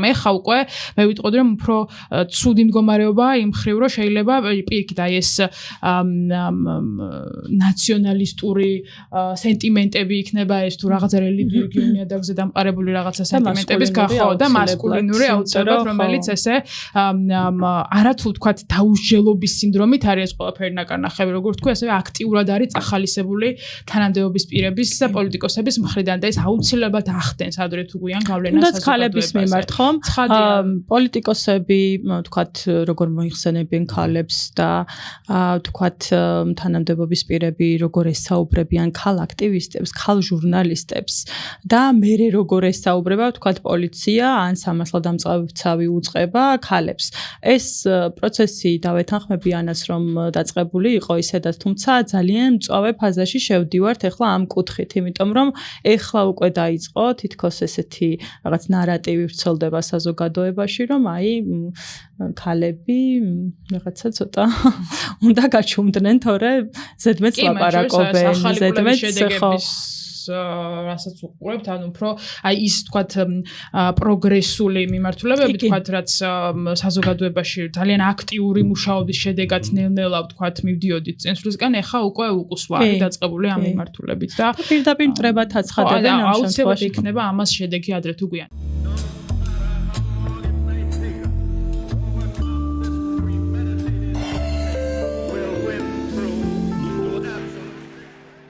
მე ხა უკვე მე ვიტყოდი რომ უფრო ცუდი მდგომარეობაა იმ მხრივ რომ შეიძლება პირიქით აი ეს ნაციონალისტური სენტიმენტები იქნება ეს თუ რაღაცა რელიგიური უნიადაგზე დამყარებული რაღაცა სენტიმენტების გახო და მასკულინური აუცილებლად რომელიც ესე არათუ თქვათ დაუსჯელობის სინდრომით არის ეს ყველაფერი ნაკარნახები როგორც თქვი ასევე აქტიურად არის წახალისებული თანამდებობის პირების და პოლიტიკოსების მხრიდან და ეს აუცილებლად ახდენს ადრე თუ გვიან გავლენას ხალების მიმართ ხომ პოლიტიკოსები თქვათ როგორ მოიხსენებიან ქალებს და თქვათ თანამდებობის პირები როგორ ესაუბრებიან ქალ აქტივისტებს, ქალ ჟურნალისტებს და მერე როგორ ესაუბრება თქვათ პოლიცია ან სამართალდამცავი უწყება ქალებს. ეს პროცესი დავეთანხმებიანას რომ დაწყებული იყო ისედაც, თუმცა ძალიან მწვავე ფაზაში შევდივართ ახლა ამ კუთხით, იმიტომ რომ ახლა უკვე დაიწყო თითქოს ესეთი რაღაც ნარატივი ვრცელდება საზოგადოებაში, რომ აი ქალები რაღაცა ცოტა უნდა გაჩუმდნენ, თორე ზედმეტ ლაპარაკობენ, ზედმეტ ხო რასაც უყურებთ, ანუ უფრო აი ის თქვათ პროგრესული მიმართულებები თქვათ, რაც საზოგადოებაში ძალიან აქტიური მუშაობის შედეგად ნელ-ნელა თქვათ მივდიოდით წინსვლისგან, ეხა უკვე უკუსვა არის დაწყებული ამ მიმართულებით და პირდაპირ მტრებად აცხადებენ ამ შემთხვევაში. აუცილებლად იქნება ამას შედეგი ადრე თუ გვიან.